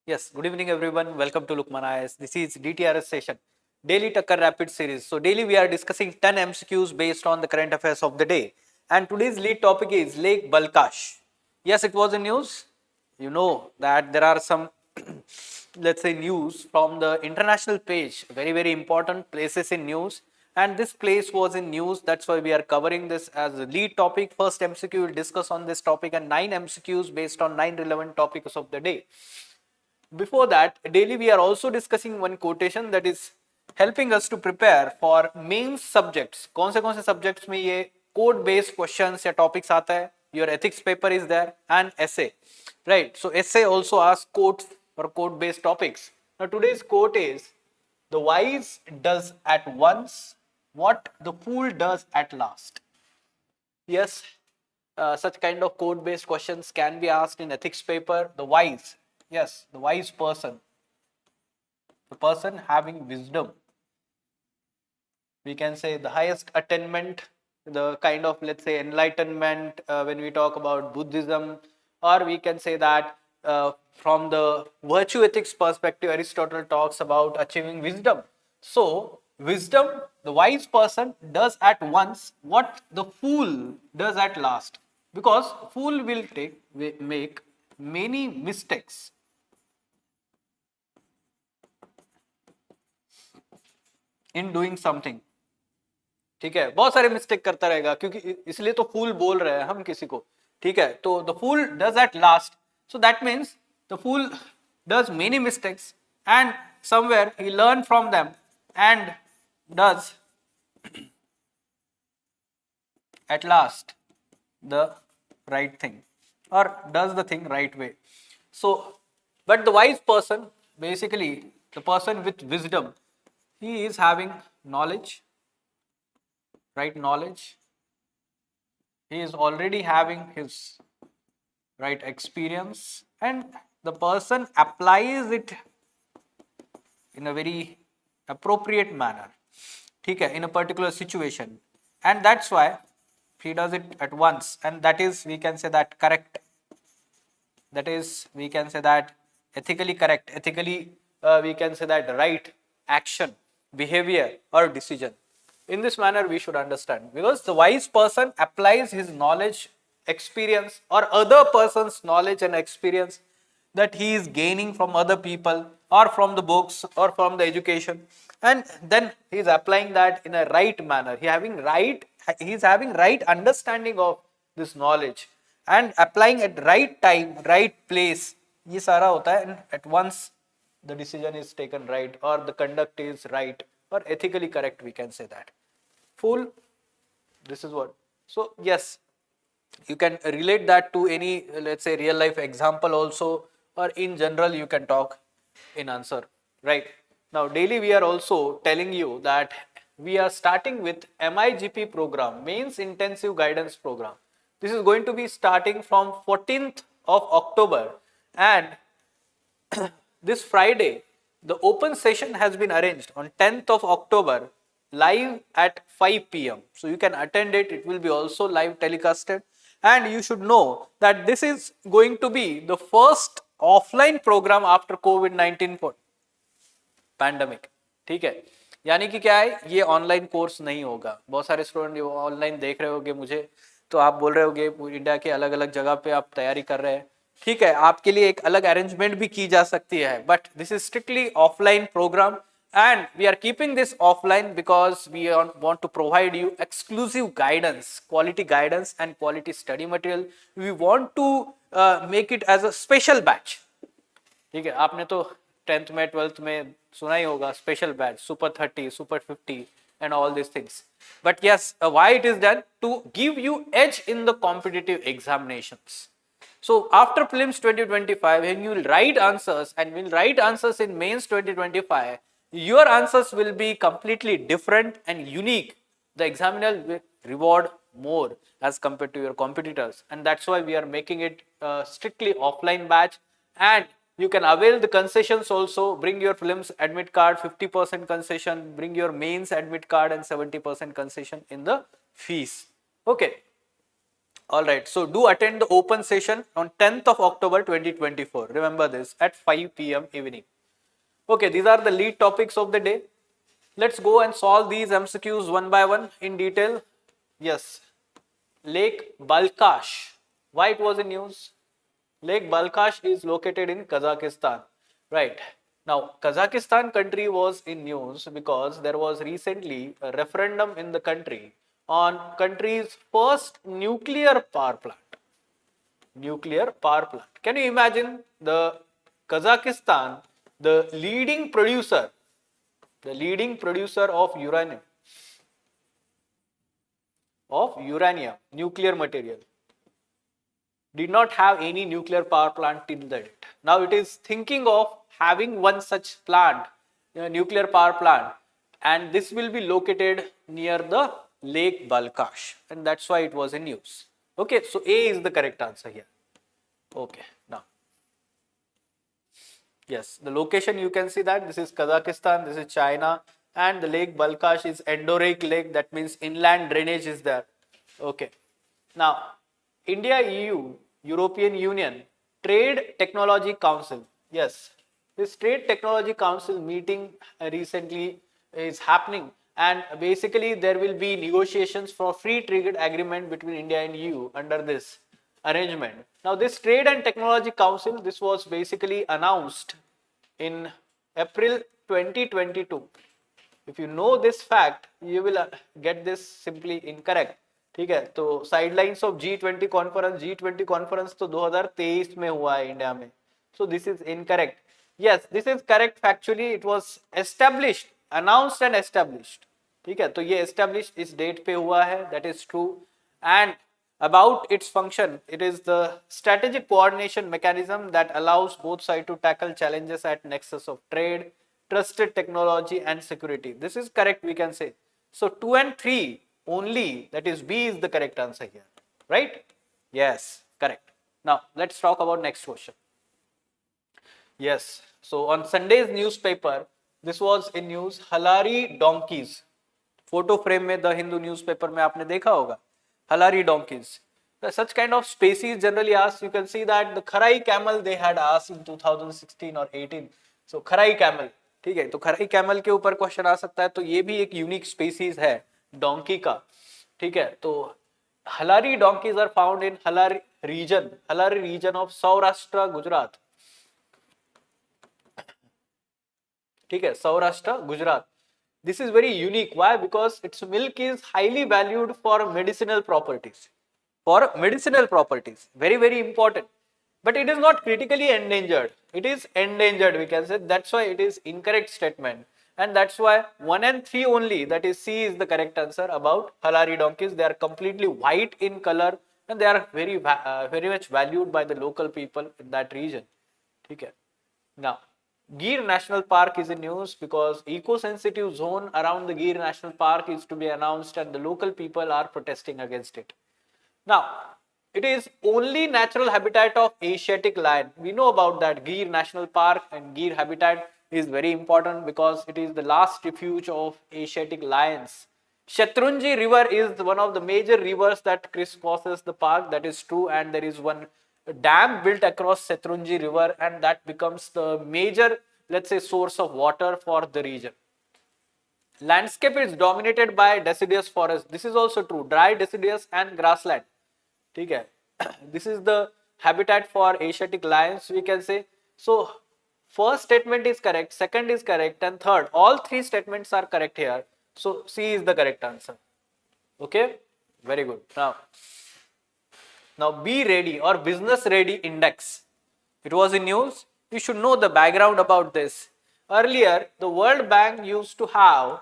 Yes, good evening everyone. Welcome to Lukmaan IAS. This is DTRS session, Daily Takkar Rapid Series. So daily we are discussing 10 MCQs based on the current affairs of the day. And today's lead topic is Lake Balkhash. Yes, it was in news. You know that there are some, let's say, news from the international page, very important places in news. And this place was in news. That's why we are covering this as a lead topic. First MCQ will discuss on this topic and 9 MCQs based on 9 relevant topics of the day. Before that, daily we are also discussing one quotation that is helping us to prepare for main subjects. कौन से subjects में ये code based questions या topics आता है? Your ethics paper is there and essay, right? So essay also asks quotes or quote based topics. Now today's quote is, the wise does at once what the fool does at last. Yes, such kind of code based questions can be asked in ethics paper. The wise, yes, the wise person, the person having wisdom, we can say the highest attainment, the kind of, let's say, enlightenment when we talk about Buddhism, or we can say that from the virtue ethics perspective, Aristotle talks about achieving wisdom. So wisdom, the wise person does at once what the fool does at last, because fool will make many mistakes in doing something. ठीक है, बहुत सारे mistake करता रहेगा, क्योंकि इसलिए तो फूल बोल रहे हैं हम किसी को. ठीक है, तो the fool does at last, so that means the fool does many mistakes and somewhere he learn from them and does at last the right thing, or does the thing right way. So but the wise person, basically the person with wisdom, he is having knowledge, right knowledge, he is already having his right experience, and the person applies it in a very appropriate manner, ठीक है, in a particular situation, and that's why he does it at once, and that is, we can say that, correct, that is, we can say that ethically correct, ethically we can say that right action, behavior or decision. In this manner we should understand, because the wise person applies his knowledge, experience, or other person's knowledge and experience that he is gaining from other people or from the books or from the education, and then he is applying that in a right manner. He is having right understanding of this knowledge and applying at right time, right place. ये सारा होता है, and at once the decision is taken right, or the conduct is right or ethically correct, we can say that. Fool, this is what. So yes, you can relate that to any, let's say, real life example also, or in general you can talk in answer, right? Now daily we are also telling you that we are starting with MIGP program, Mains Intensive Guidance Program. This is going to be starting from 14th of October, and this Friday the open session has been arranged on 10th of October, live at 5 p.m. So you can attend it. It will be also live telecasted, and you should know that this is going to be the first offline program after COVID-19 pandemic. ठीक है, यानी कि क्या है, ये online course नहीं होगा. बहुत सारे स्टूडेंट ऑनलाइन देख रहे होगे मुझे, तो आप बोल रहे होगे इंडिया के अलग अलग जगह पे आप तैयारी कर रहे हैं. ठीक है, आपके लिए एक अलग अरेंजमेंट भी की जा सकती है, but this is strictly offline program, and we are keeping this offline because we want to provide you exclusive guidance, quality guidance and quality study material. We want to make it as a special batch. ठीक है, आपने तो 10th में 12th में सुना ही होगा special batch, super 30, super 50 and all these things. But yes, why it is done? To give you edge in the competitive examinations. So after prelims 2025, when you will write answers, and will write answers in mains 2025, your answers will be completely different and unique. The examiner will reward more as compared to your competitors, and that's why we are making it strictly offline batch. And you can avail the concessions also. Bring your prelims admit card, 50% concession, bring your mains admit card, and 70% concession in the fees. Okay. All right, so do attend the open session on 10th of October 2024. Remember this at 5 p.m. evening. Okay, these are the lead topics of the day. Let's go and solve these MCQs one by one in detail. Yes, Lake Balkhash. Why it was in news? Lake Balkhash is located in Kazakhstan. Right. Now, Kazakhstan country was in news because there was recently a referendum in the country on country's first nuclear power plant. Nuclear power plant. Can you imagine the Kazakhstan, the leading producer of uranium, nuclear material, did not have any nuclear power plant till the date. Now it is thinking of having one such plant, nuclear power plant, and this will be located near the Lake Balkhash, and that's why it was in news. Okay, so A is the correct answer here. Okay, now. Yes, the location you can see that this is Kazakhstan, this is China, and the Lake Balkhash is endorheic lake, that means inland drainage is there. Okay, now India EU, European Union, Trade Technology Council. Yes, this Trade Technology Council meeting recently is happening, and basically there will be negotiations for free trade agreement between India and EU under this arrangement. Now this Trade and Technology Council, this was basically announced in April 2022. If you know this fact, you will get this simply incorrect. ठीक है, तो sidelines of G20 conference तो 2023 में हुआ है India में. So this is incorrect. Yes, this is correct factually. It was established, announced and established. ठीक है, तो ये established इस date पे हुआ है. That is true. And about its function, it is the strategic coordination mechanism that allows both sides to tackle challenges at nexus of trade, trusted technology and security. This is correct, we can say. So 2 and 3 only, that is B is the correct answer here, right? Yes, correct. Now let's talk about next question. Yes, so on Sunday's newspaper, this was in news, Halari donkeys. Photo frame में The Hindu newspaper में आपने देखा होगा, Halari donkeys. Such kind of species generally asked. You can see that the Kharai camel they had asked in 2016 or 18. So Kharai camel, ठीक है, तो खराई camel के ऊपर क्वेश्चन आ सकता है, तो ये भी एक यूनिक स्पीसीज है डोंकी का. ठीक है, तो Halari donkeys are found in Halari region of Saurashtra Gujarat. ठीक है, Saurashtra Gujarat. This is very unique. Why? Because its milk is highly valued for medicinal properties. Very, very important. But it is not critically endangered. It is endangered, we can say. That's why it is incorrect statement. And that's why 1 and 3 only, that is C is the correct answer about Halari donkeys. They are completely white in color and they are very much valued by the local people in that region. Okay. Now, Gir National Park is in news because eco-sensitive zone around the Gir National Park is to be announced and the local people are protesting against it. Now, it is only natural habitat of Asiatic lion. We know about that. Gir National Park and Gir habitat is very important because it is the last refuge of Asiatic lions. Shatrunji River is one of the major rivers that crisscrosses the park. That is true, and there is one dam built across Shatrunji River, and that becomes the major, let's say, source of water for the region. Landscape is dominated by deciduous forest. This is also true. Dry deciduous and grassland. Okay. This is the habitat for Asiatic lions, we can say. So, first statement is correct, second is correct, and third. All three statements are correct here. So, C is the correct answer. Okay. Very good. Now Be Ready or Business Ready Index. It was in news. You should know the background about this. Earlier, the World Bank used to have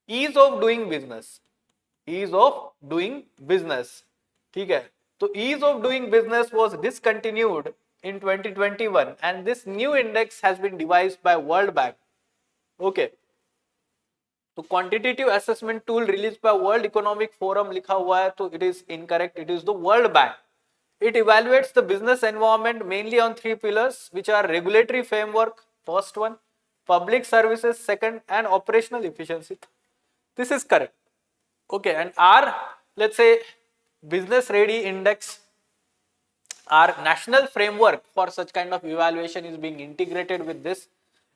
ease of doing business. Ease of doing business. ठीक है, तो ease of doing business was discontinued in 2021 and this new index has been devised by World Bank. Okay. तो quantitative assessment tool released by World Economic Forum लिखा हुआ है, तो it is incorrect. It is the World Bank. It evaluates the business environment mainly on 3 pillars, which are regulatory framework, first one, public services, second, and operational efficiency. This is correct. Okay, and R let's say business ready index, our national framework for such kind of evaluation is being integrated with this,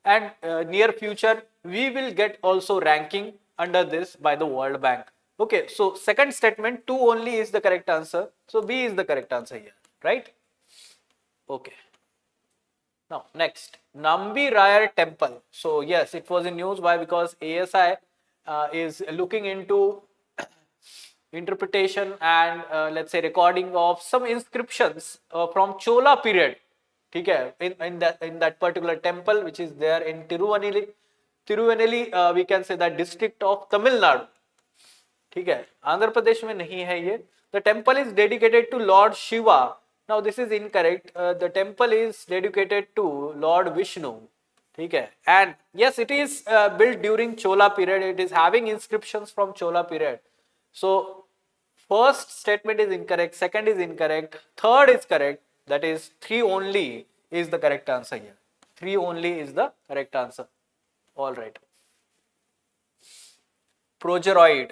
and near future we will get also ranking under this by the World Bank. Okay, so second statement 2 only is the correct answer, so B is the correct answer here, right? Okay. Now next, Nambeere Temple. So yes, it was in news. Why? Because ASI is looking into interpretation and let's say recording of some inscriptions from Chola period. Okay, in that particular temple which is there in Tirunelveli, we can say that district of Tamil Nadu. ठीक है, आंध्र प्रदेश में नहीं है ये. The temple is dedicated to Lord Shiva. Now this is incorrect. The temple is dedicated to Lord Vishnu. ठीक है, and yes, it is built during Chola period. It is having inscriptions from Chola period. So first statement is incorrect, second is incorrect, third is correct. That is 3 only is the correct answer here. 3 only is the correct answer. All right. Progeroid.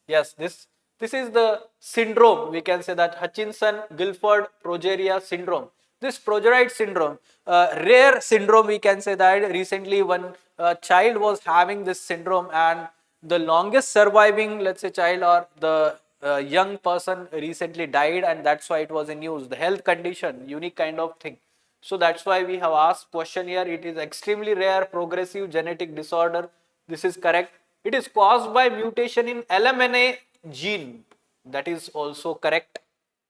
Yes, this is the syndrome. We can say that Hutchinson-Gilford Progeria Syndrome. This Progeroid syndrome, rare syndrome, we can say that recently one child was having this syndrome, and the longest surviving, let's say, child or the young person recently died, and that's why it was in news. The health condition, unique kind of thing. So that's why we have asked question here. It is extremely rare progressive genetic disorder. This is correct. It is caused by mutation in LMNA gene. That is also correct.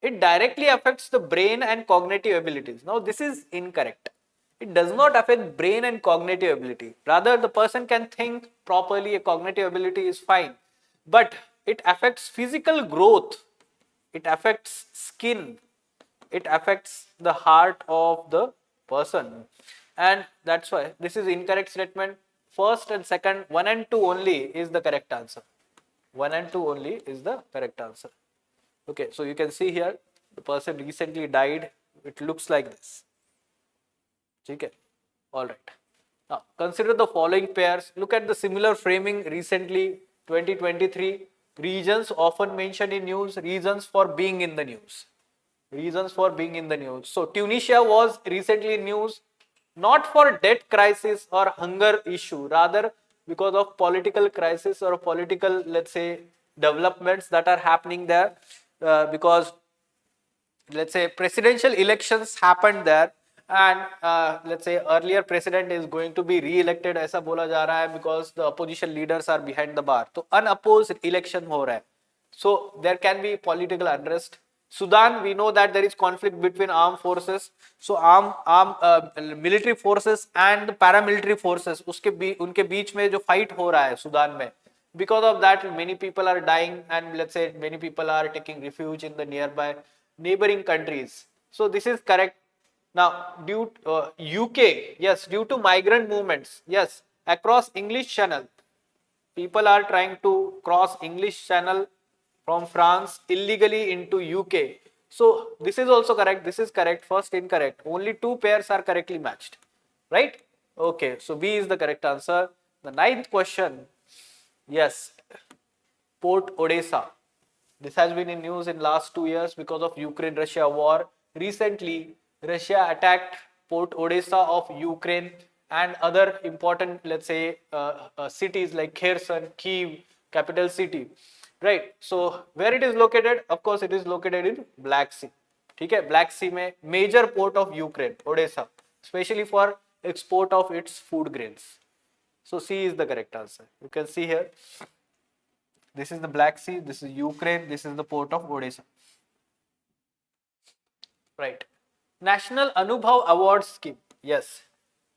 It directly affects the brain and cognitive abilities. Now this is incorrect. It does not affect brain and cognitive ability. Rather, the person can think properly, a cognitive ability is fine. But it affects physical growth. It affects skin. It affects the heart of the person. And that's why this is incorrect statement. First and second, 1 and 2 only is the correct answer. 1 and 2 only is the correct answer. Okay, so you can see here, the person recently died. It looks like this. Okay, all right. Now, consider the following pairs. Look at the similar framing recently, 2023. Regions often mentioned in news, reasons for being in the news. Reasons for being in the news. So, Tunisia was recently in news, not for debt crisis or hunger issue, rather because of political crisis or political, let's say, developments that are happening there, because let's say presidential elections happened there, and let's say earlier president is going to be re-elected ऐसा बोला जा रहा है, because the opposition leaders are behind the bar. तो unopposed election हो रहा है. So there can be political unrest. Sudan, we know that there is conflict between armed forces. So military forces and paramilitary forces, उनके बीच में जो fight हो रहा है सुदान में, because of that many people are dying, and let's say many people are taking refuge in the nearby neighboring countries. So this is correct. Now due UK, yes, due to migrant movements, yes, across English Channel, people are trying to cross English Channel from France illegally into UK. So this is also correct. This is correct. First incorrect. Only 2 pairs are correctly matched, right? Okay, so B is the correct answer. The 9th question, yes, Port Odesa. This has been in news in last 2 years because of Ukraine-Russia war. Recently, Russia attacked Port Odesa of Ukraine and other important, let's say, cities like Kherson, Kyiv, capital city. Right. So where it is located? Of course, it is located in Black Sea. ठीक है, Black Sea में major port of Ukraine, Odesa, especially for export of its food grains. So C is the correct answer. You can see here. This is the Black Sea. This is Ukraine. This is the port of Odesa. Right. National Anubha Award Scheme. Yes.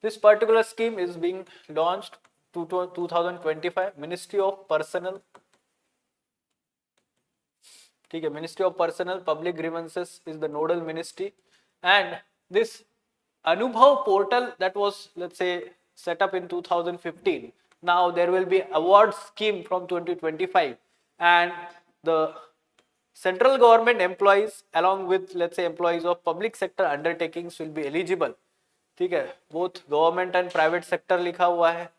This particular scheme is being launched to 2025. Ministry of Personnel. Okay, Ministry of Personnel, Public Grievances is the nodal ministry, and this Anubhav portal that was, let's say, set up in 2015. Now there will be award scheme from 2025, and the central government employees along with, let's say, employees of public sector undertakings will be eligible. ठीक है, both government and private sector लिखा हुआ है,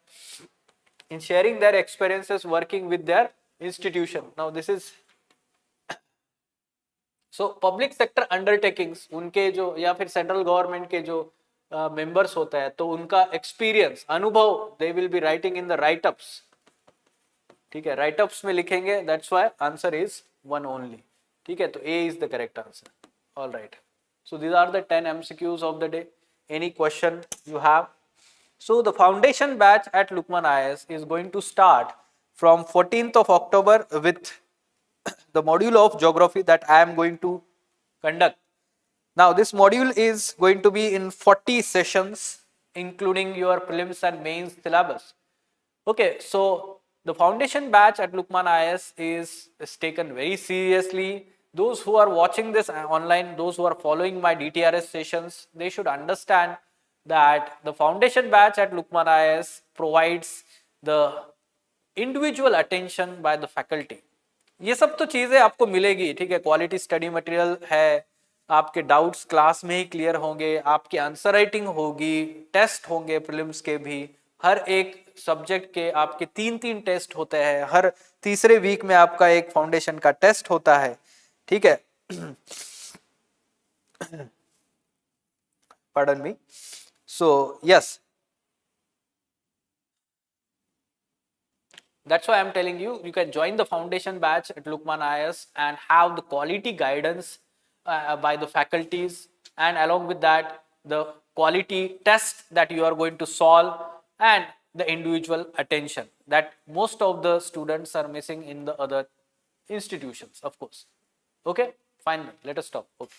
in sharing their experiences working with their institution. Now this is so public sector undertakings, उनके जो या फिर central government के जो मेंबर्स होता है, तो उनका एक्सपीरियंस, अनुभव, they will be writing in the writeups. ठीक है, राइटअप्स में लिखेंगे, that's why answer is 1 only. ठीक है, तो A is the correct answer. All right, so these are the 10 MCQs of the day. Any question you have? So the foundation batch at Lukmaan IAS is going to start from 14th of October with the module of geography that I am going to conduct. Now this module is going to be in 40 sessions, including your prelims and mains syllabus. Okay, so the foundation batch at Lukmaan IAS is taken very seriously. Those who are watching this online, those who are following my DTRS sessions, they should understand that the foundation batch at Lukmaan IAS provides the individual attention by the faculty. ये सब तो चीजें आपको मिलेगी. ठीक है, quality study material है, आपके डाउट्स क्लास में ही क्लियर होंगे, आपकी आंसर राइटिंग होगी, टेस्ट होंगे प्रीलिम्स के भी. हर एक सब्जेक्ट के आपके 3-3 टेस्ट होते हैं. हर तीसरे वीक में आपका एक फाउंडेशन का टेस्ट होता है. ठीक है, pardon me. So yes, that's why I'm telling you, you can join the foundation batch at Lukmaan IAS and have the quality guidance by the faculties, and along with that the quality test that you are going to solve and the individual attention that most of the students are missing in the other institutions, of course. Okay, fine, let us stop. Okay.